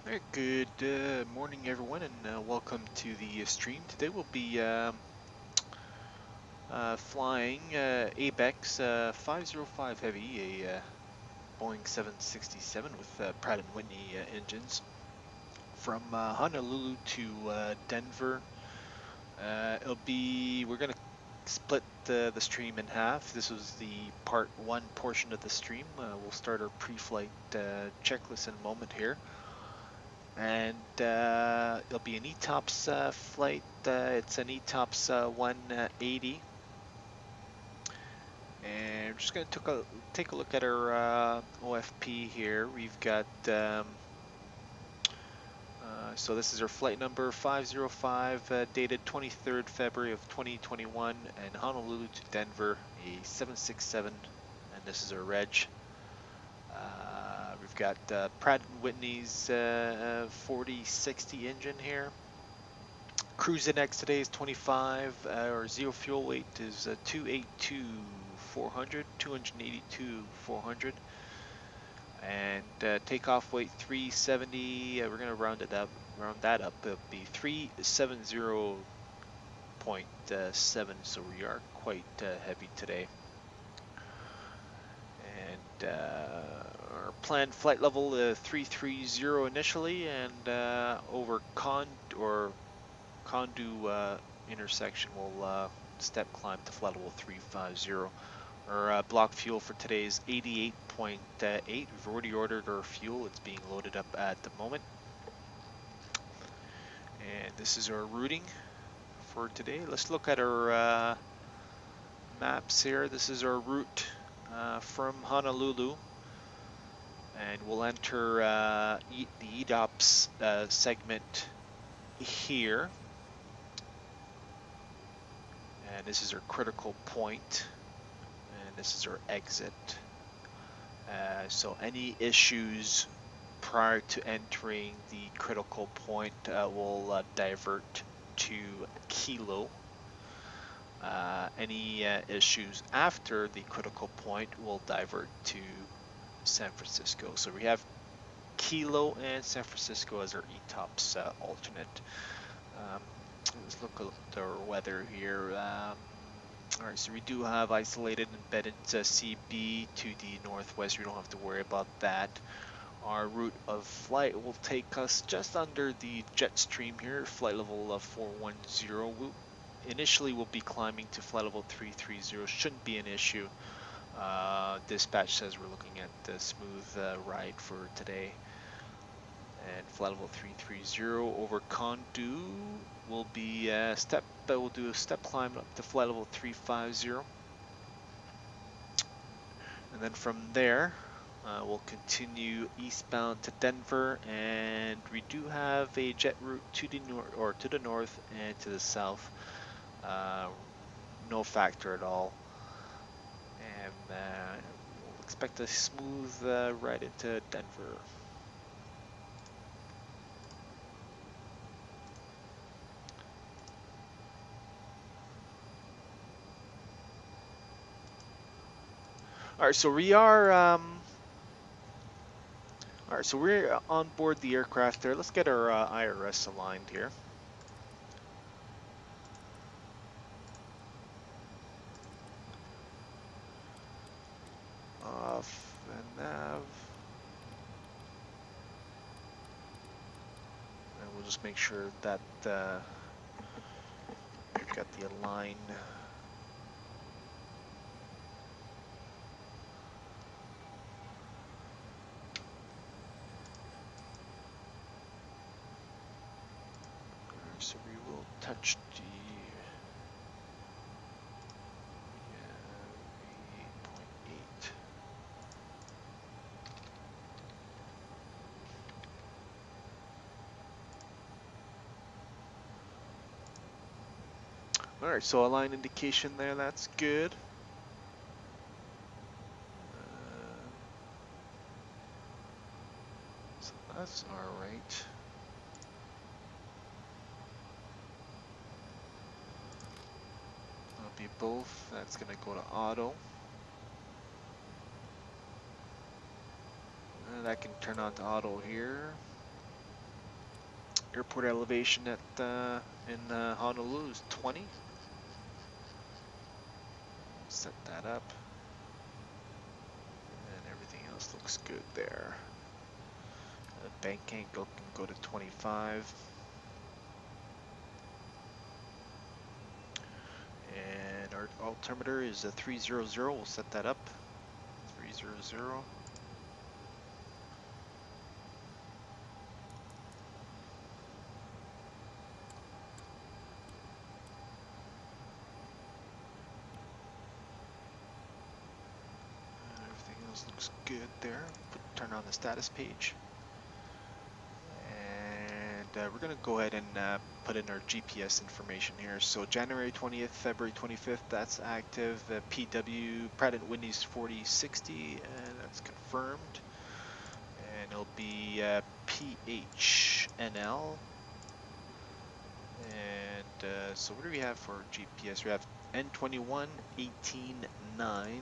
Alright, good morning everyone, and welcome to the stream. Today we'll be flying ABX505 Heavy, a Boeing 767 with Pratt & Whitney engines from Honolulu to Denver. We're going to split the stream in half. This was the part one portion of the stream. We'll start our pre-flight checklist in a moment here. And it'll be an ETOPS flight. It's an ETOPS 180. And we're just going to take a look at our OFP here. We've got, so this is our flight number 505, dated 23rd February of 2021, and Honolulu to Denver, a 767, and this is our reg. We've got Pratt & Whitney's 4060 engine here. Cruise index today is 25. Our zero fuel weight is 282,400, 282,400. And takeoff weight 370. We're gonna round that up. It'll be 370.7. So we are quite heavy today. And our planned flight level 330 initially, and over Condu intersection we'll step climb to flight level 350. Our block fuel for today is 88.8. We've already ordered our fuel. It's being loaded up at the moment. And this is our routing for today. Let's look at our maps here. This is our route from Honolulu. And we'll enter the ETOPS segment here. And this is our critical point. And this is our exit. So any issues prior to entering the critical point will divert to Kilo. Any issues after the critical point will divert to San Francisco. So we have Kilo and San Francisco as our ETOPS alternate. Let's look at the weather here. Alright, so we do have isolated embedded CB to the northwest. We don't have to worry about that. Our route of flight will take us just under the jet stream here, flight level 410. Initially, we'll be climbing to flight level 330. Shouldn't be an issue. Dispatch says we're looking at the smooth ride for today. And flight level 330 over Condu will be we'll do a step climb up to flight level 350. And then from there, we'll continue eastbound to Denver, and we do have a jet route to the north and to the south. No factor at all. And we'll expect a smooth ride into Denver. All right, so we're on board the aircraft there. Let's get our IRS aligned here. Off and nav. And we'll just make sure that we've got the align. So we will touch the 8.8. All right, so align indication there, that's good. So that's all right. Be both. That's going to go to auto. And I can turn on to auto here. airport elevation at in Honolulu is 20. Set that up, and everything else looks good there. Bank angle can go to 25, and our altimeter is a 300. We'll set that up. 300. Everything else looks good there. Turn on the status page. And we're going to go ahead and put in our GPS information here. So January 20th, February 25th, that's active. PW, Pratt & Whitney's 4060, and that's confirmed. And it'll be PHNL. And so what do we have for GPS? We have N21 189.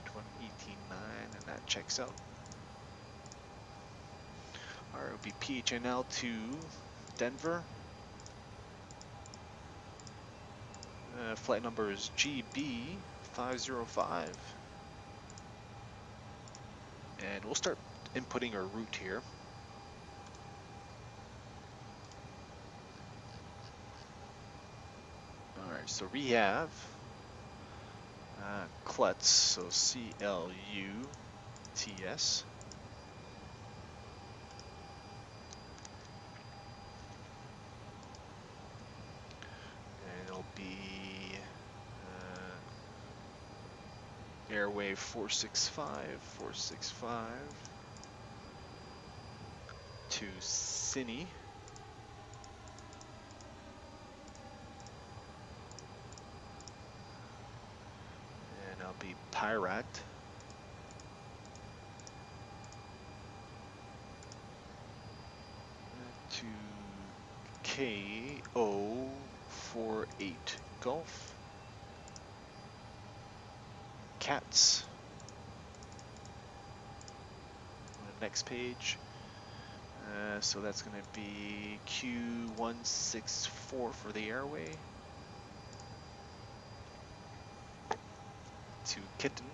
N21 189, and that checks out. Alright, it'll be PHNL to Denver. Flight number is GB505. And we'll start inputting our route here. Alright, so we have Klutz, so C-L-U-T-S. And it'll be airway 465 to Cine. And I'll be Pirate. To KO48 Golf. Cats. On the next page. So that's going to be Q164 for the airway. To Kitten.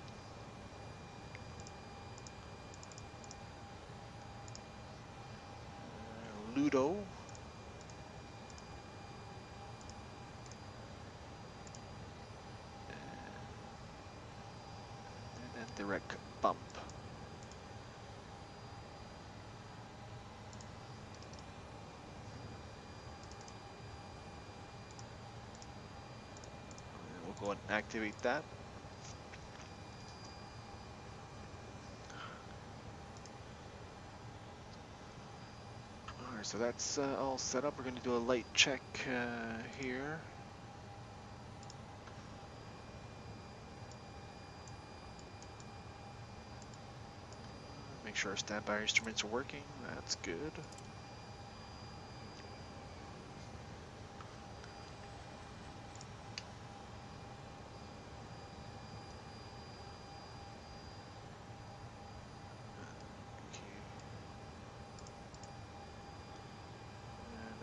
Ludo. And then direct bump. And we'll go and activate that. Alright, so that's all set up. We're going to do a light check here. Make sure our standby instruments are working. That's good.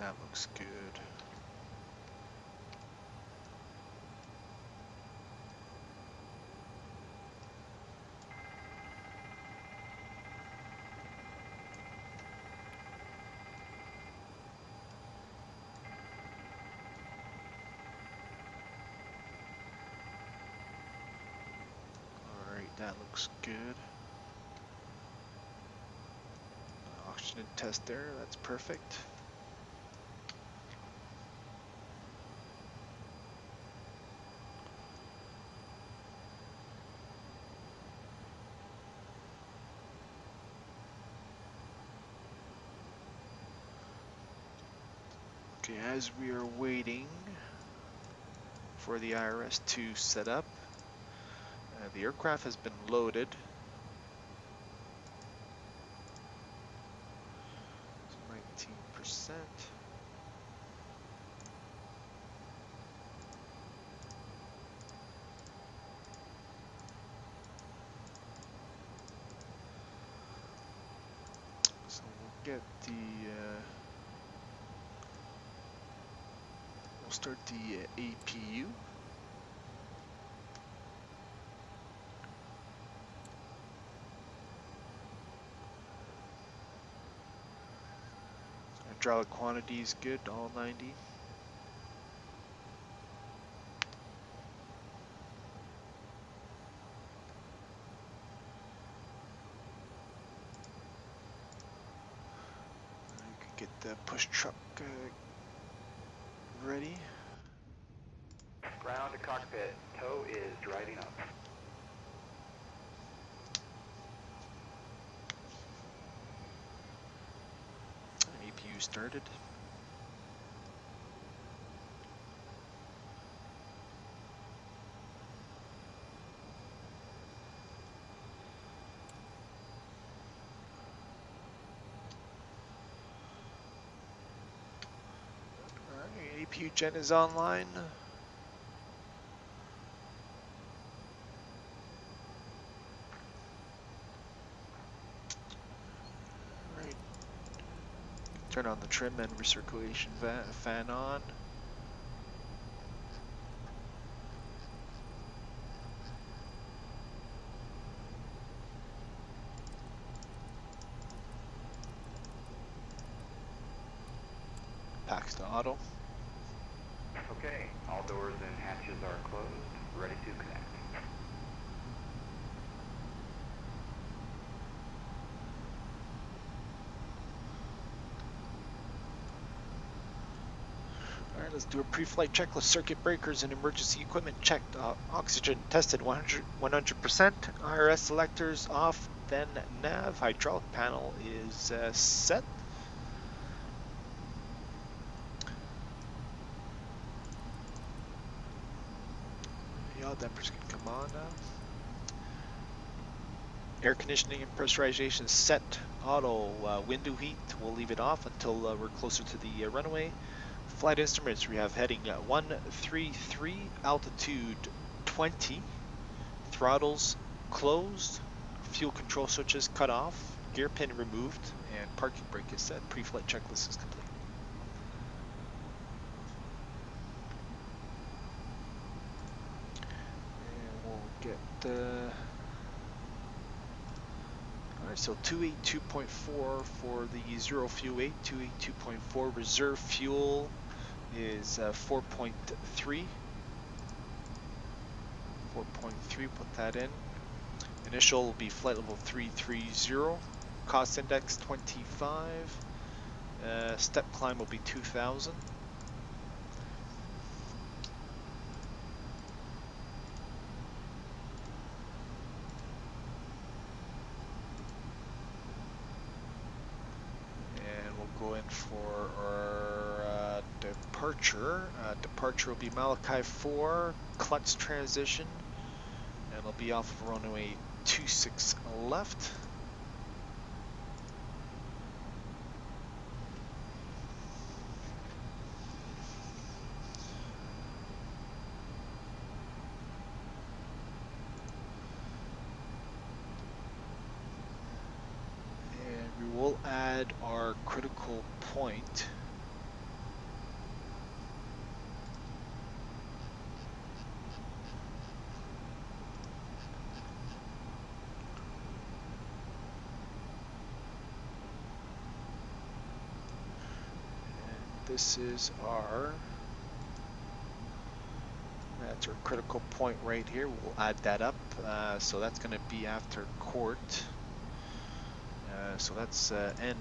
That looks good. Alright, that looks good. Oxygen test there, that's perfect. Okay, as we are waiting for the IRS to set up, the aircraft has been loaded. It's 19%. So we'll get the we'll start the APU. Hydraulic quantity is good, all 90. You can get the push truck ready. Ground to cockpit, tow is driving up. APU started. Alright, APU gen is online. Alright. Turn on the trim and recirculation fan on. Packs to auto. Okay, all doors and hatches are closed, ready to connect. Alright, let's do a pre-flight checklist. Circuit breakers and emergency equipment checked. Oxygen tested 100%. IRS selectors off. Then nav. Hydraulic panel is set. Yaw dampers can come on now. Air conditioning and pressurization set. Auto. Window heat, we'll leave it off until we're closer to the runway. Flight instruments, we have heading 133, altitude 20, throttles closed, fuel control switches cut off, gear pin removed, and parking brake is set. Pre-flight checklist is complete. And we'll get the... Alright, so 282.4 for the 0 fuel weight, 282.4 reserve fuel is 4.3. 4.3, put that in. Initial will be flight level 330. Cost index 25. Step climb will be 2,000. And we'll go in for our departure. Departure will be Malachi 4, clutch transition, and it'll be off of runway 26 left. And we will add our critical point. This is that's our critical point right here. We'll add that up. So that's going to be after court. So that's N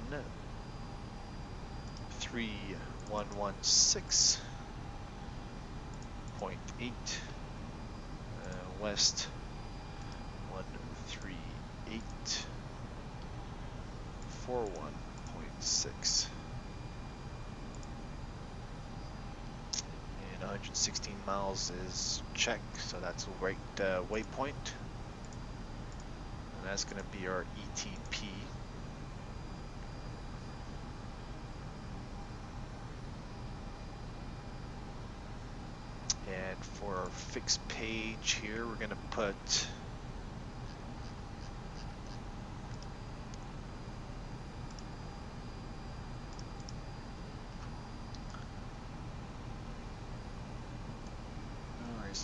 3116.8 west 13841.6. 116 miles is checked, so that's the right waypoint, and that's going to be our ETP. And for our fixed page here, we're going to put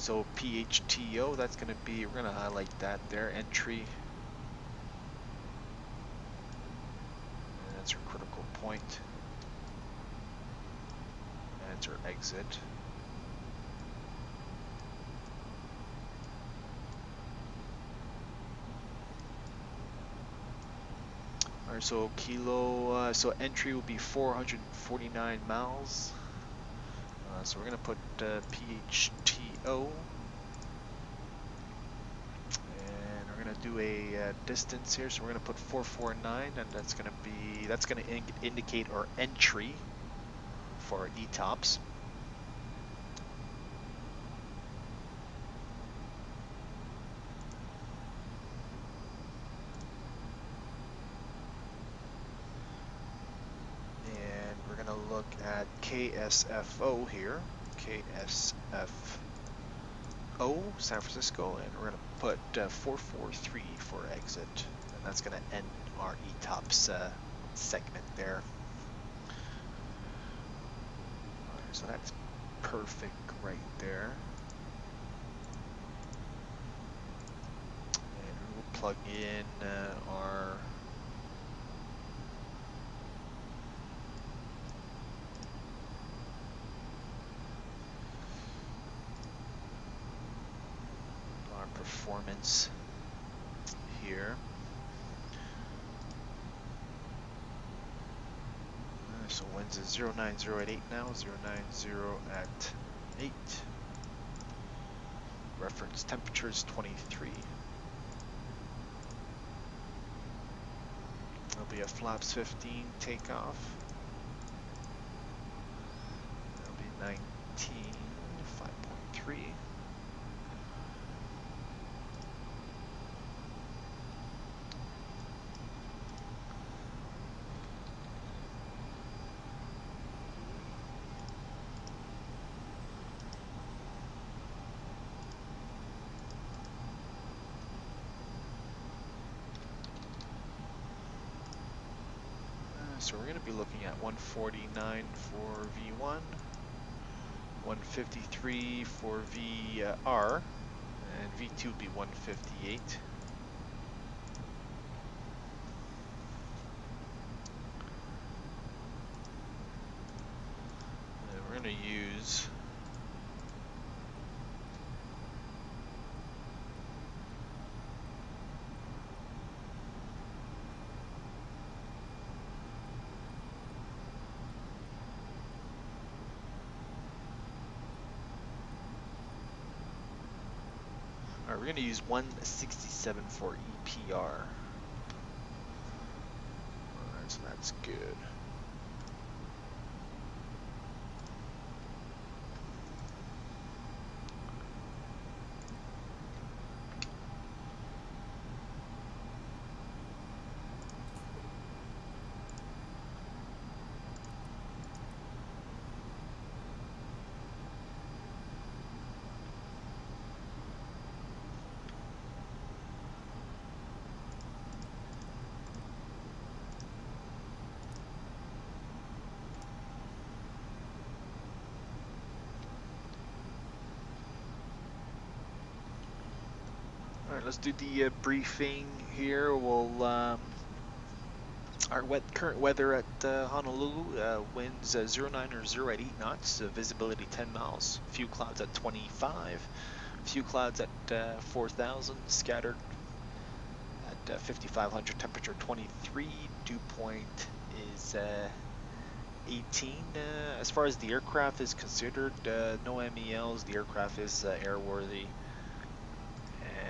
so PHTO, that's going to be, we're going to highlight that there, entry. And that's our critical point. And that's our exit. Alright, so kilo, so entry will be 449 miles. So we're going to put PHTO. And we're going to do a distance here, so we're going to put 449, and that's going to indicate our entry for our ETOPS. And we're going to look at KSFO here, KSFO, San Francisco, and we're going to put 443 for exit, and that's going to end our ETOPS segment there. Alright, so that's perfect right there. And we'll plug in our performance here. So winds is 090 at 8 now, 090 at 8. Reference temperature is 23. There'll be a flaps 15 takeoff. That'll be 19, 5.3. So we're going to be looking at 149 for V1, 153 for VR, and V2 will be 158. And we're going to use we're going to use 167 for EPR. Alright, so that's good. Alright, let's do the briefing here. We'll our current weather at Honolulu, winds 09 or 0 at 8 knots, visibility 10 miles, few clouds at 25, few clouds at 4,000, scattered at 5,500, temperature 23, dew point is 18. As far as the aircraft is considered, no MELs, the aircraft is airworthy.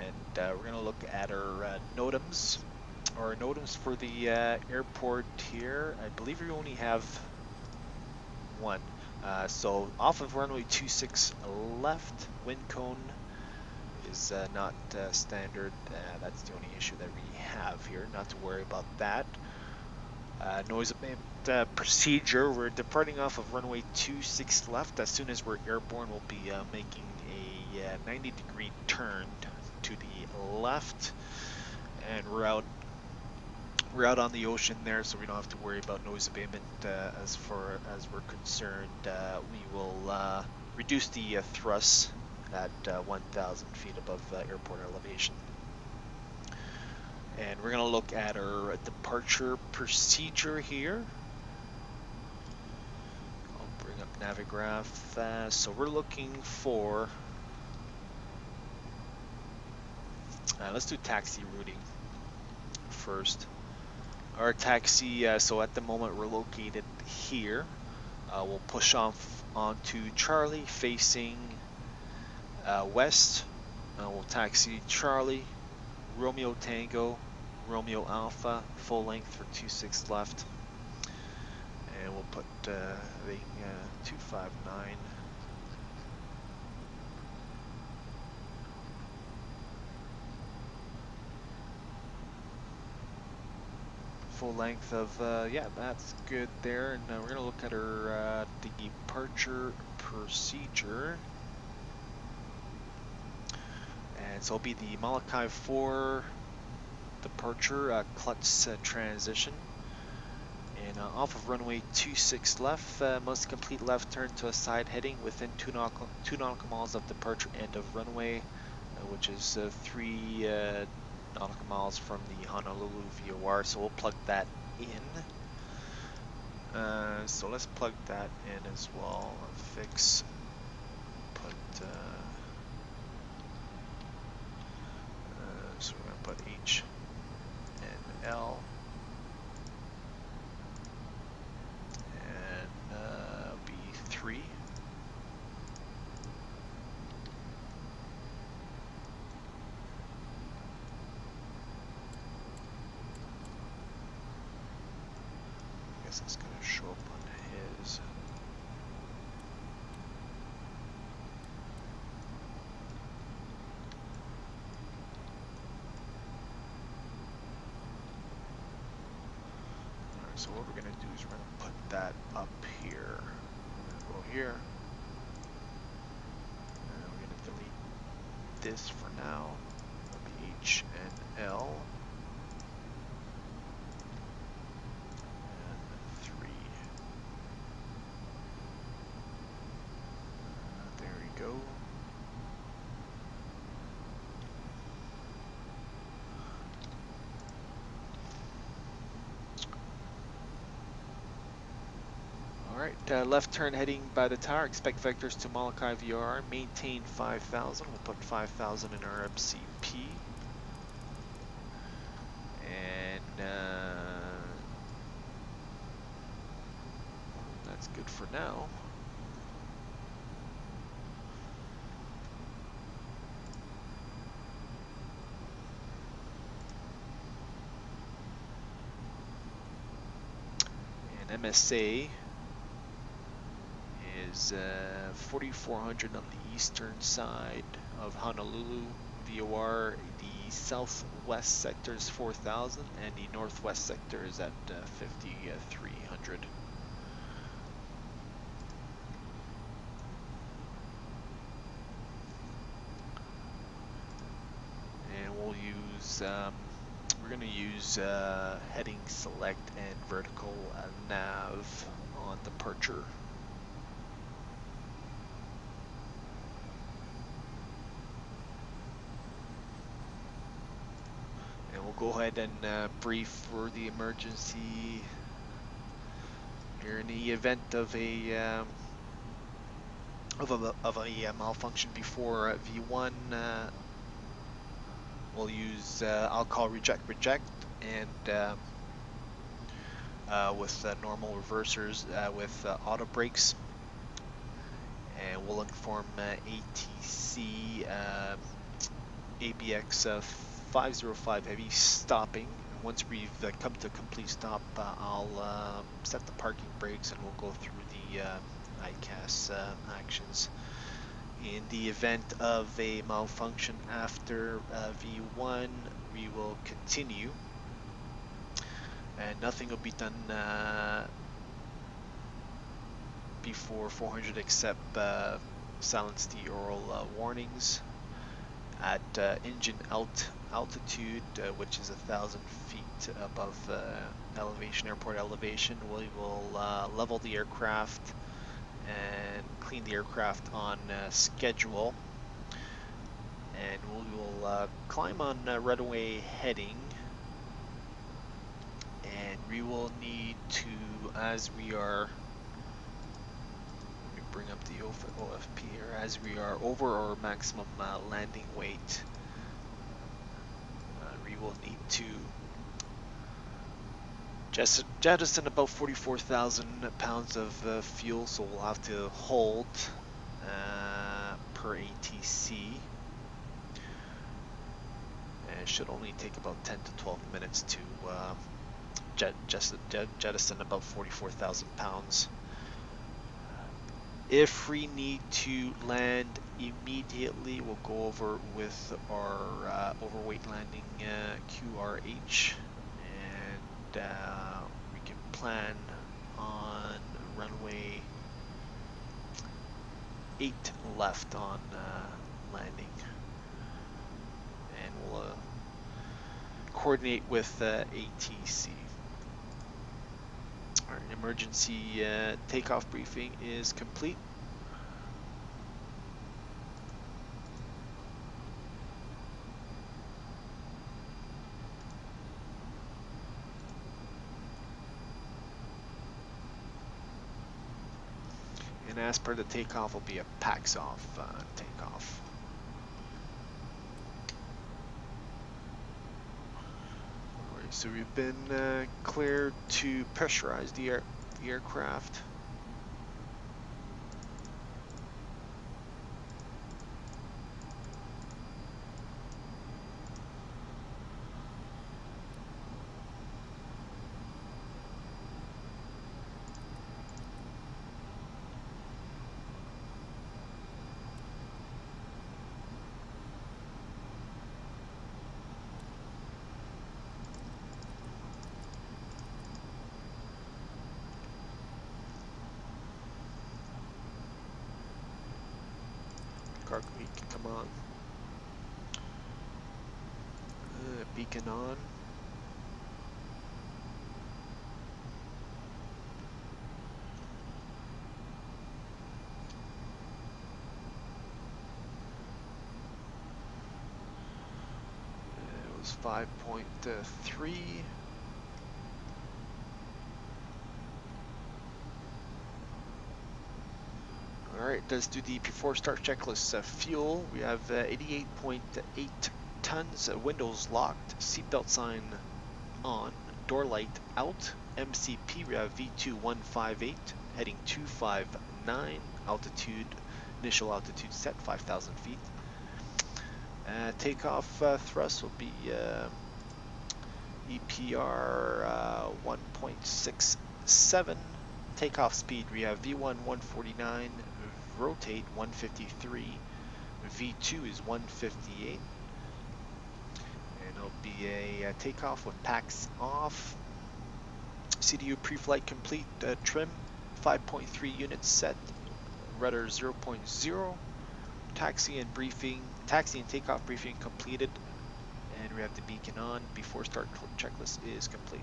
And we're going to look at our NOTAMs. Our NOTAMs for the airport here, I believe we only have one. So off of runway 26 left, wind cone is not standard. That's the only issue that we have here, not to worry about that. Noise abatement procedure, we're departing off of runway 26 left. As soon as we're airborne, we'll be making a 90-degree turn to the left, and we're out on the ocean there, so we don't have to worry about noise abatement as far as we're concerned. We will reduce the thrust at 1,000 feet above airport elevation. And we're going to look at our departure procedure here. I'll bring up Navigraph. So we're looking for, let's do taxi routing first. Our taxi, so at the moment we're located here. We'll push off onto Charlie facing west. We'll taxi Charlie, Romeo Tango, Romeo Alpha, full length for 26 left. And we'll put rating 259. Full length of, yeah, that's good there. And we're going to look at our departure procedure. And so it'll be the Malachi 4 departure, clutch transition. And off of runway 26 left, must complete left turn to a side heading within 2 nautical miles of departure end of runway, which is 3 nautical miles from the Honolulu VOR. So we'll plug that in. So let's plug that in as well. Fix, put, so we're going to put H and L. B3. I guess it's going to show up on his. Alright, so what we're going to do is we're going to put that up here. We're going to go here. And we're going to delete this for now. It'll be H and L. And 3. There we go. Alright, left turn heading by the tower. Expect vectors to Molokai VOR. Maintain 5,000. We'll put 5,000 in our MCP. And that's good for now. And MSA is 4,400 on the eastern side of Honolulu VOR. The southwest sector is 4,000 and the northwest sector is at 5,300. And we'll use, we're going to use heading select and vertical nav on departure. Go ahead and brief for the emergency here in the event of a malfunction before V1. We'll use I'll call reject, and with normal reversers with auto brakes, and we'll inform ATC ABX505 heavy stopping. Once we've come to complete stop, I'll set the parking brakes and we'll go through the ICAS actions. In the event of a malfunction after V1, we will continue, and nothing will be done before 400 except silence the oral warnings. At engine altitude, which is 1,000 feet above elevation, airport elevation, we will level the aircraft and clean the aircraft on schedule. and we will climb on runway heading, and we will need to, as we are, let me bring up the OFP here, as we are over our maximum landing weight, we will need to jettison about 44,000 pounds of fuel, so we'll have to hold per ATC. And it should only take about 10 to 12 minutes to jettison about 44,000 pounds. If we need to land immediately, we'll go over with our overweight landing QRH, and we can plan on runway 8 left on landing, and we'll coordinate with ATC. Our emergency takeoff briefing is complete. And as per the takeoff, will be a packs off takeoff. Alright, so we've been cleared to pressurize the aircraft. Cargo heat can come on. Beacon on. It was 5.3. Alright, let's do the before start checklist. Fuel, we have 88.8 tons, windows locked, seatbelt sign on, door light out. MCP, we have V2158, heading 259, altitude, initial altitude set 5,000 feet. Takeoff thrust will be EPR 1.67. Takeoff speed, we have V1 149, rotate 153, V2 is 158, and it'll be a takeoff with packs off. CDU pre-flight complete, trim 5.3 units set, rudder 0.0, taxi and takeoff briefing completed, and we have the beacon on. Before start checklist is complete.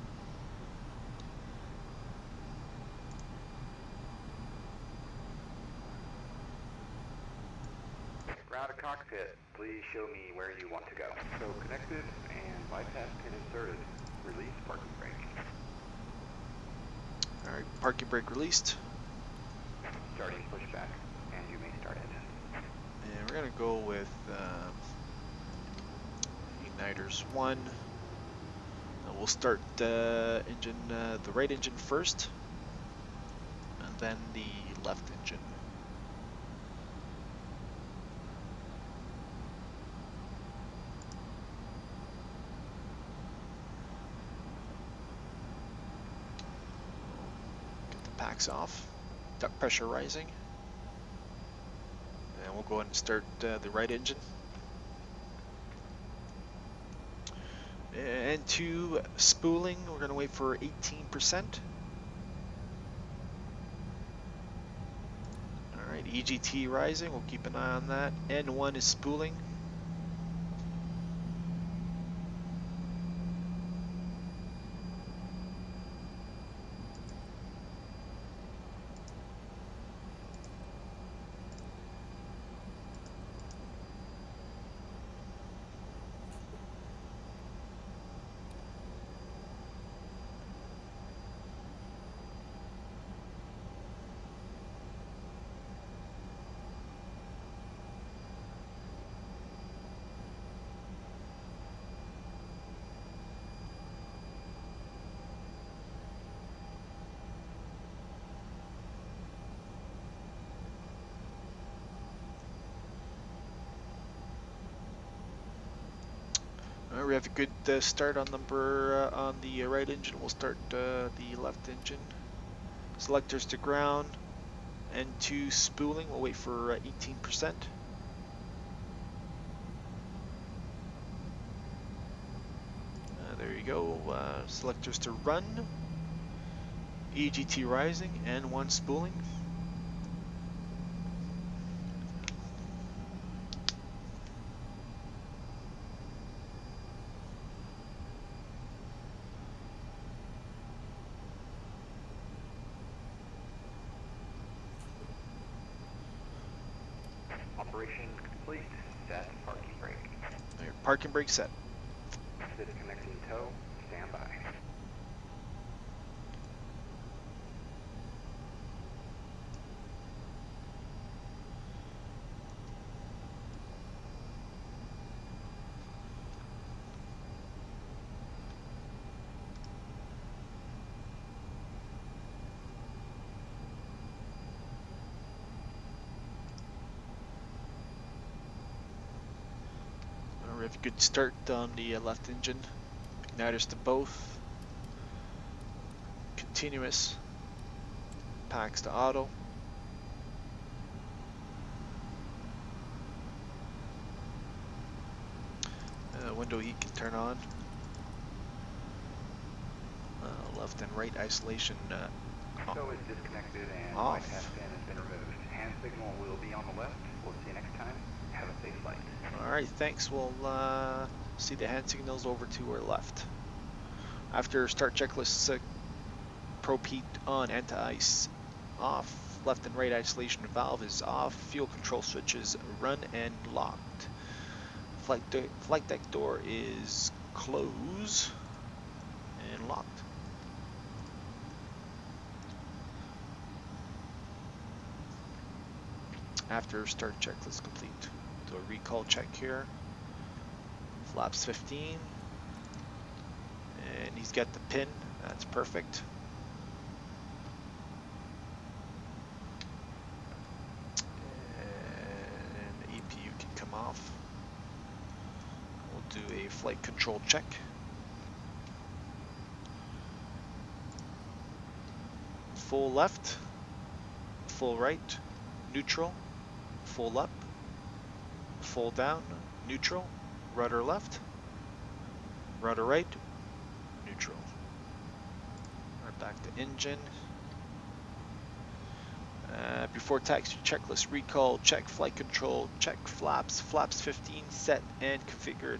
Ground to cockpit, please show me where you want to go. So connected and bypass pin inserted. Release parking brake. Alright, parking brake released. Starting pushback, and you may start engine. And we're going to go with igniters 1. We'll start engine, the right engine first, and then the left engine. Get the packs off, duct pressure rising, and we'll go ahead and start the right engine. And to spooling, we're going to wait for 18%. Alright, EGT rising, we'll keep an eye on that. N1 is spooling. We have a good start on number on the right engine. We'll start the left engine. Selectors to ground. N2 spooling. We'll wait for 18%. There you go. Selectors to run. EGT rising. N1 spooling. Operation complete. Set parking brake. There, parking brake set. Disconnecting tow. Stand by. We have a good start on the left engine. Igniters to both. Continuous. Packs to auto. Window heat can turn on. Left and right isolation Tow is disconnected and off. bypass pin has been removed. Hand signal will be on the left. We'll see you next time. Have a safe flight. Alright, thanks. We'll see the hand signals over to our left. After start checklist, probe heat on, anti-ice off, left and right isolation valve is off, fuel control switch is run and locked. Flight deck door is closed and locked. After start checklist complete. Do a recall check here. Flaps 15. And he's got the pin. That's perfect. And the EPU can come off. We'll do a flight control check. Full left, full right, neutral, full up, full down, neutral, rudder left, rudder right, neutral. Right back to engine. Before taxi checklist, recall, check flight control, check flaps, flaps 15 set and configured.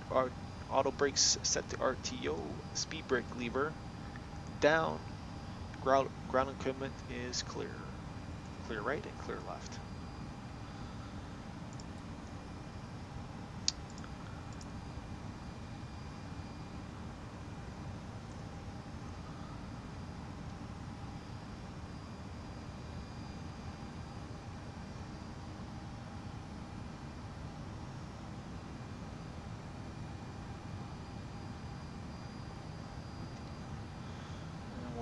Auto brakes set to RTO, speed brake lever down. Ground equipment is clear. Clear right and clear left.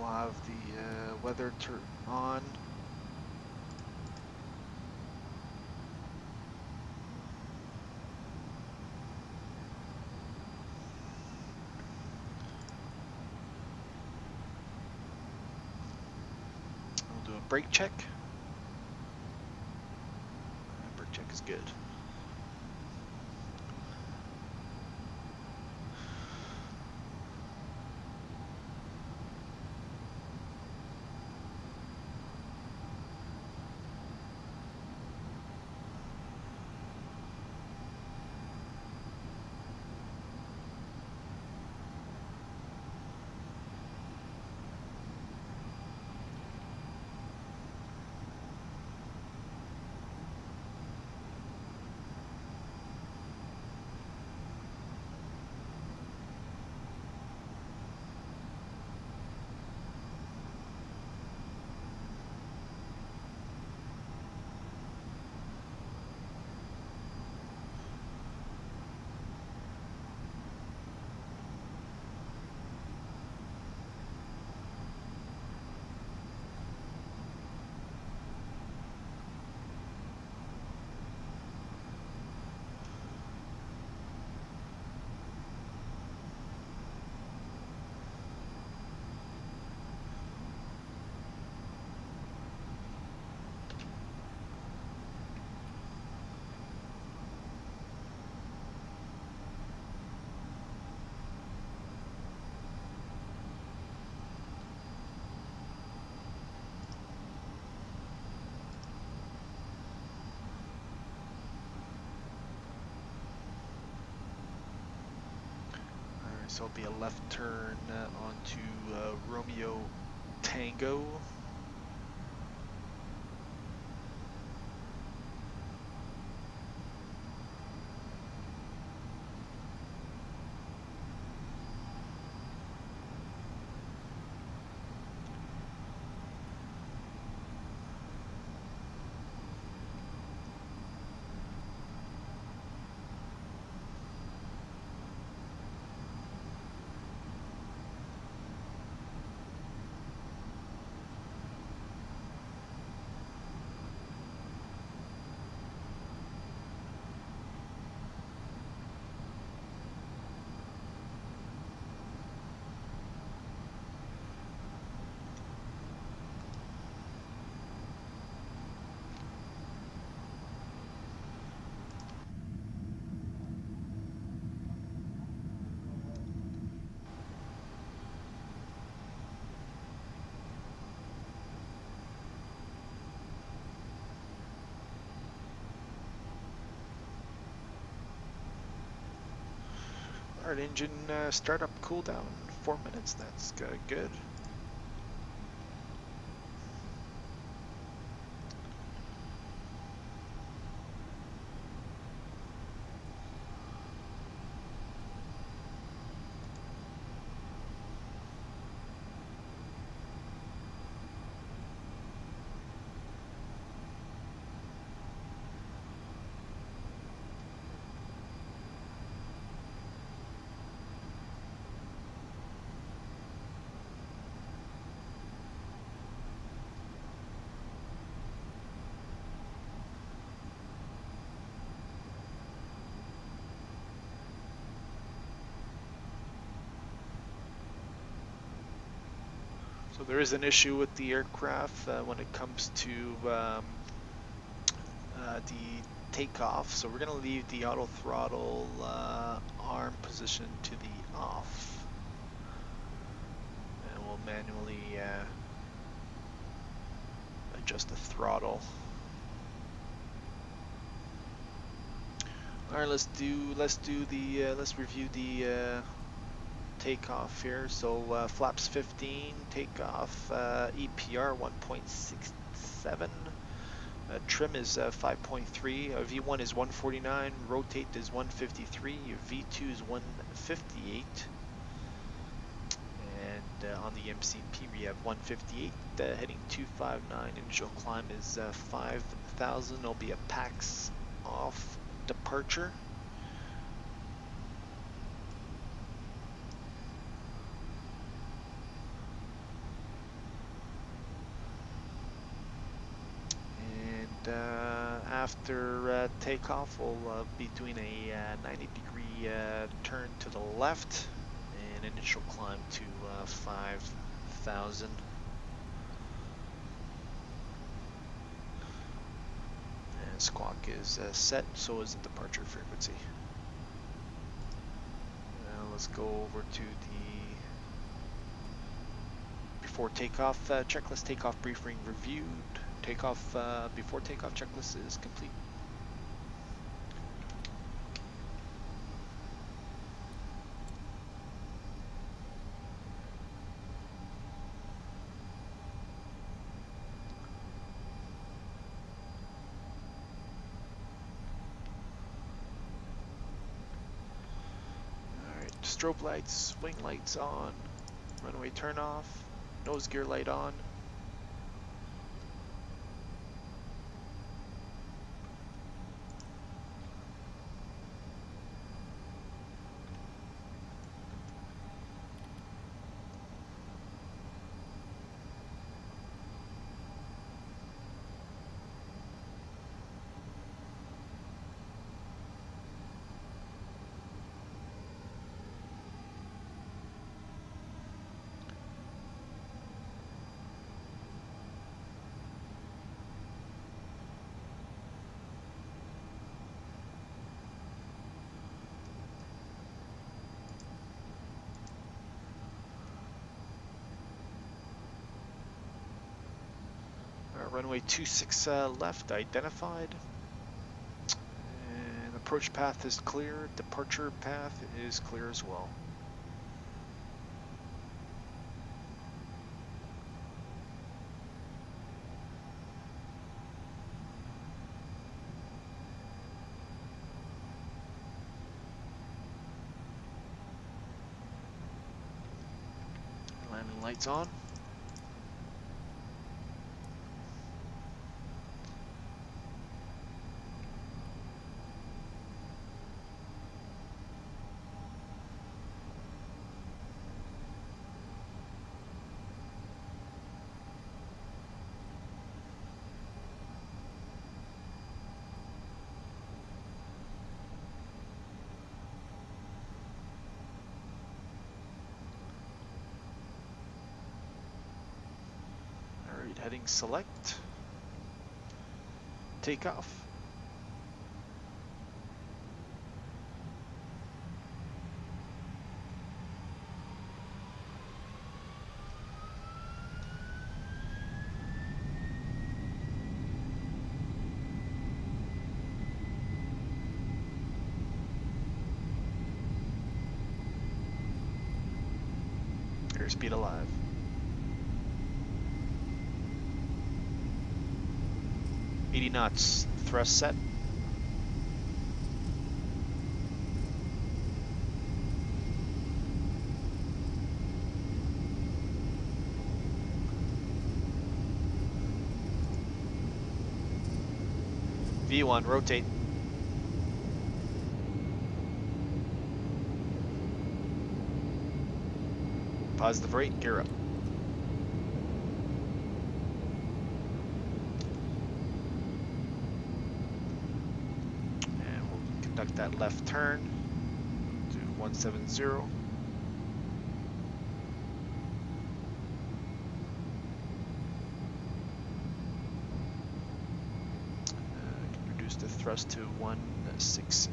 Have the weather turn on. We'll do a brake check. Brake check is good. So it'll be a left turn onto Romeo Tango. Alright, engine startup cooldown, 4 minutes, that's good. So there is an issue with the aircraft when it comes to the takeoff. So we're going to leave the auto throttle arm position to the off. And we'll manually adjust the throttle. All right, let's review the takeoff here. So flaps 15, takeoff, EPR 1.67, trim is 5.3, V1 is 149, rotate is 153, V2 is 158, and on the MCP we have 158, heading 259, initial climb is 5,000, there'll be a PAX off departure. After takeoff, we'll be doing a 90-degree turn to the left and initial climb to 5,000. And squawk is set, so is the departure frequency. Now let's go over to the before takeoff checklist, takeoff briefing reviewed. Takeoff before takeoff checklist is complete. All right, strobe lights, wing lights on, runway turn off, nose gear light on. Runway 26 left identified, and approach path is clear, departure path is clear as well. Landing lights on. Alright, heading select. Takeoff. Airspeed alive. .80 knots. Thrust set. V1, rotate. Positive rate, gear up. And we'll conduct that left turn to 170. Reduce the thrust to 160.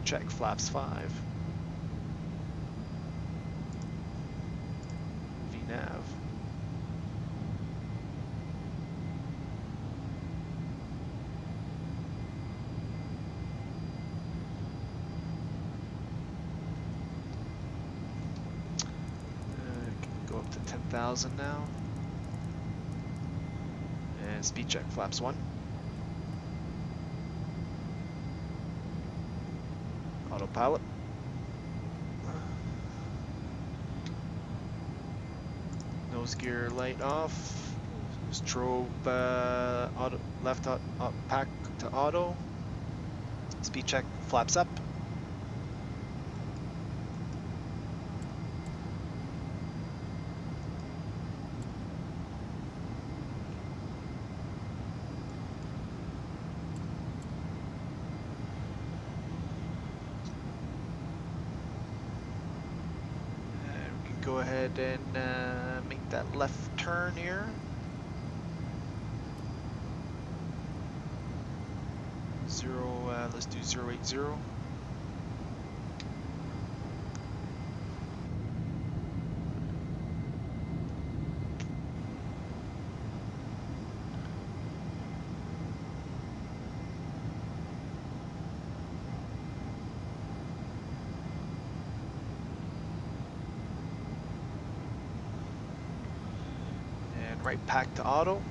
Check flaps 5. VNAV. Can go up to 10,000 now. And speed check flaps 1. Autopilot. Nose gear light off. Strobe auto, left pack to auto. Speed check flaps up. Go ahead and make that left turn here. Let's do 080. Right pack to auto.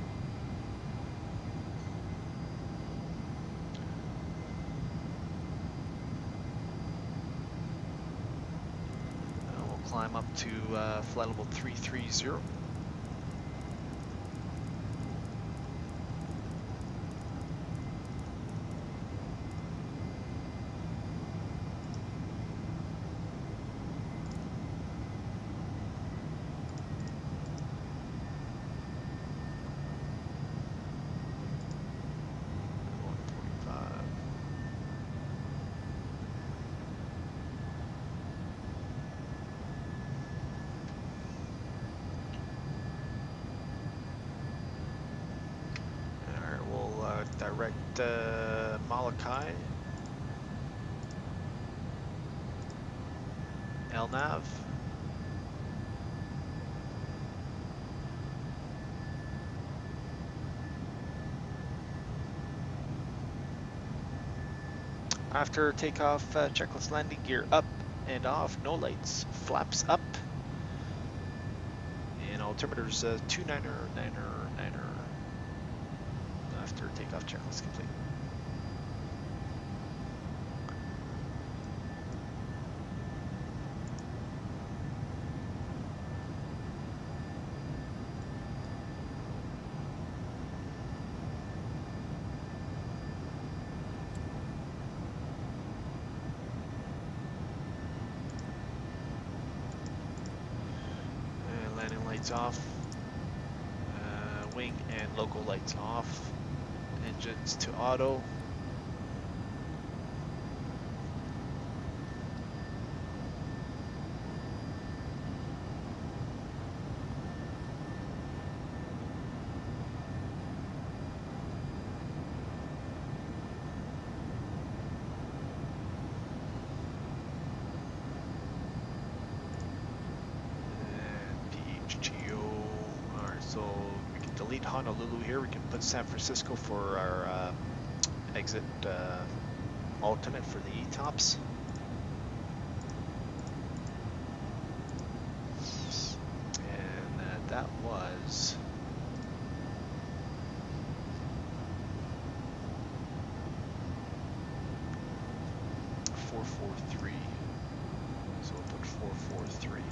We'll climb up to flight level 330. Direct Molokai, LNAV, After takeoff, checklist landing gear up and off, no lights, flaps up, and altimeters 29er, 9er, 9er. After takeoff, checklist complete. Landing lights off, wing and logo lights off, engines to auto. Delete Honolulu here. We can put San Francisco for our exit alternate for the ETOPS. And that was .443. So we'll put 443.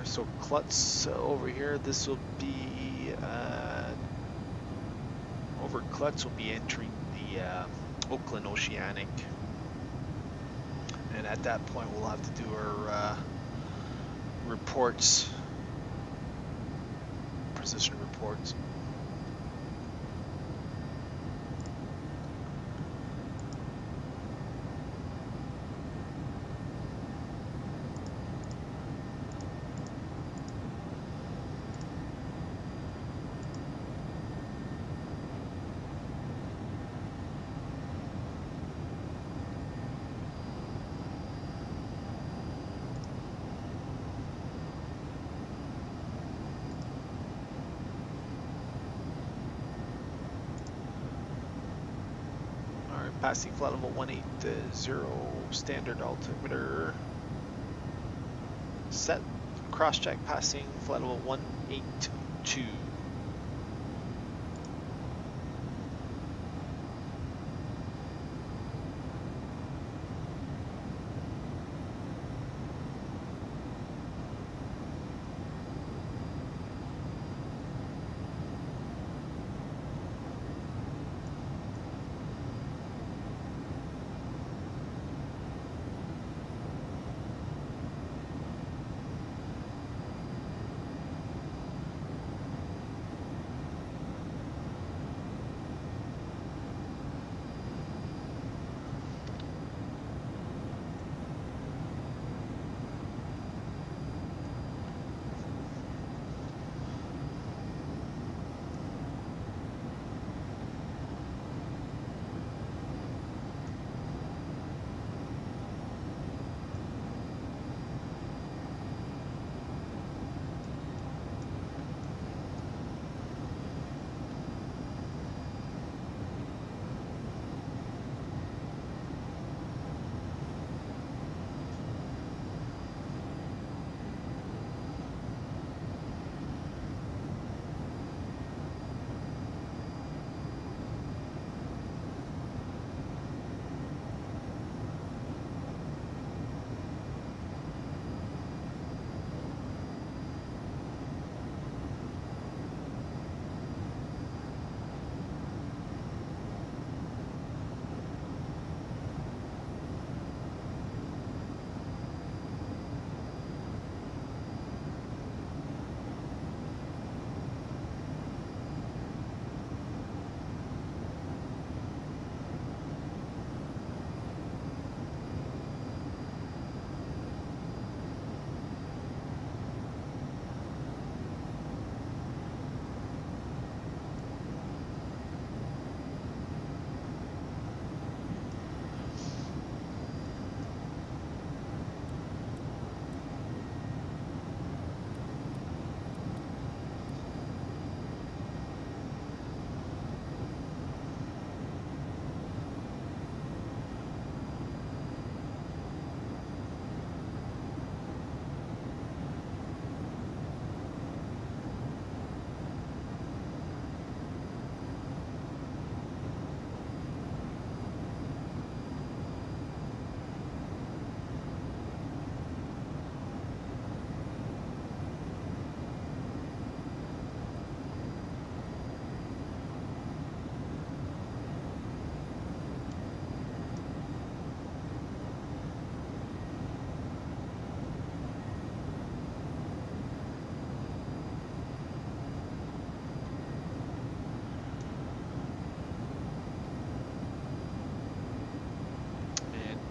So Klutz over here, this will be, over Klutz will be entering the Oakland Oceanic. And at that point we'll have to do our reports, position reports. Passing flight level 180, standard altimeter set, cross check passing flight level 182.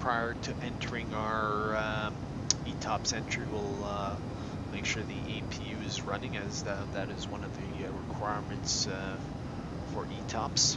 prior to entering our ETOPS entry, we'll make sure the APU is running, as that is one of the requirements for ETOPS.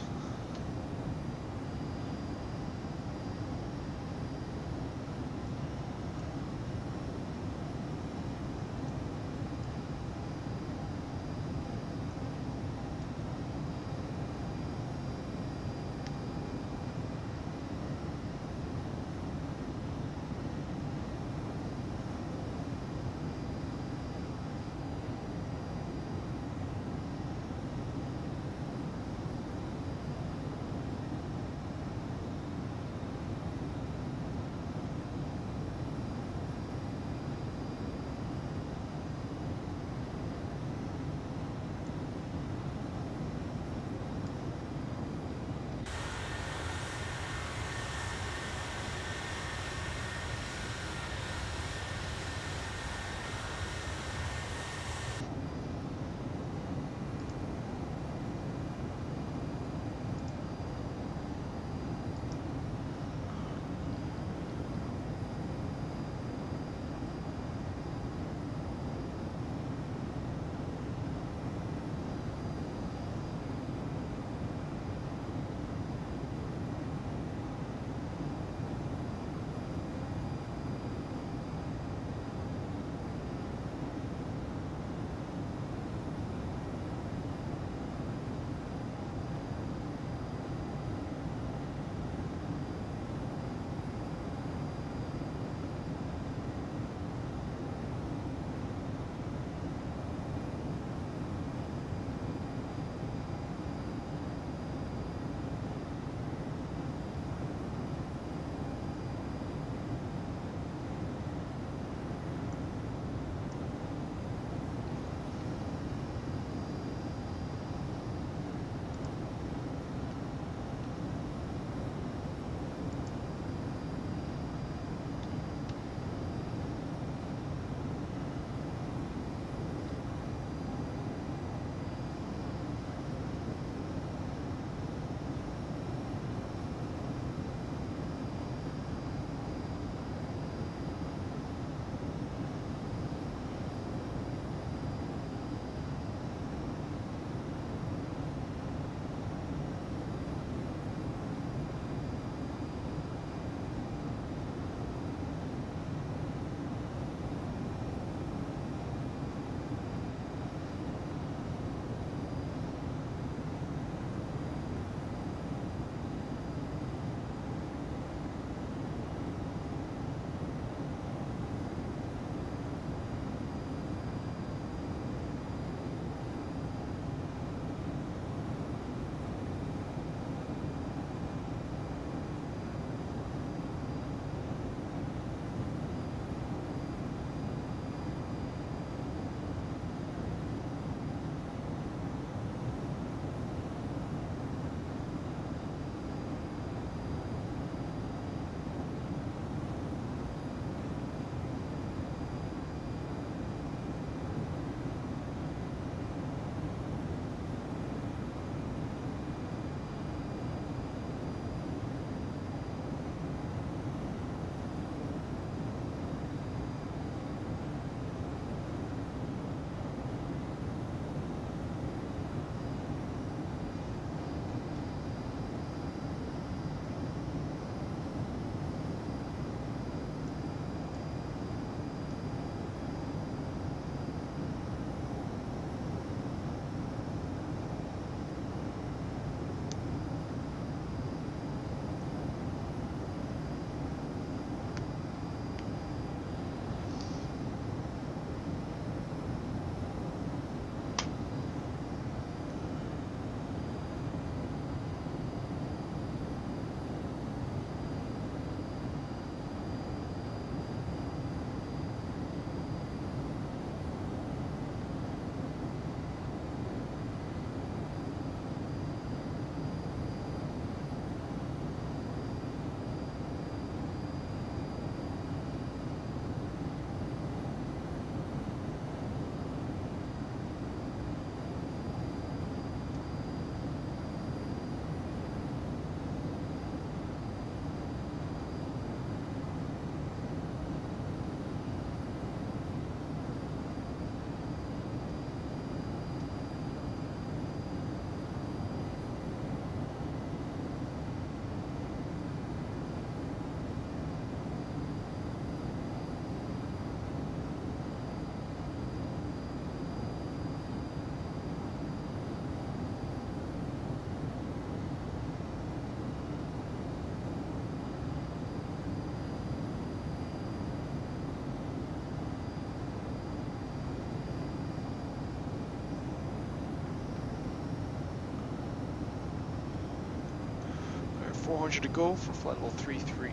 400 to go for flight level 330.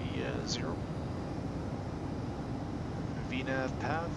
VNAV path.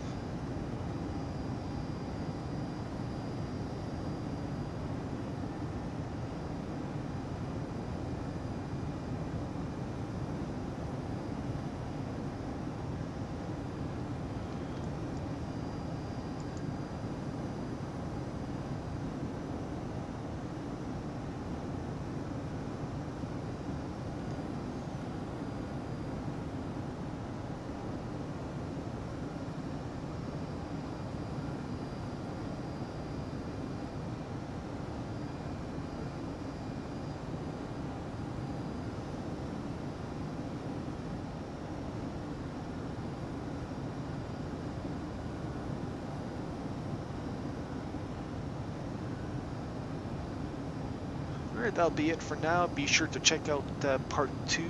Alright, that'll be it for now. Be sure to check out part 2.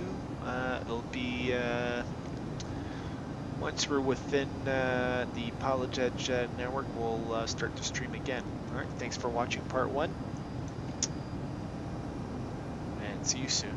It'll be once we're within the PilotEdge network, we'll start to stream again. Alright, thanks for watching part 1, and see you soon.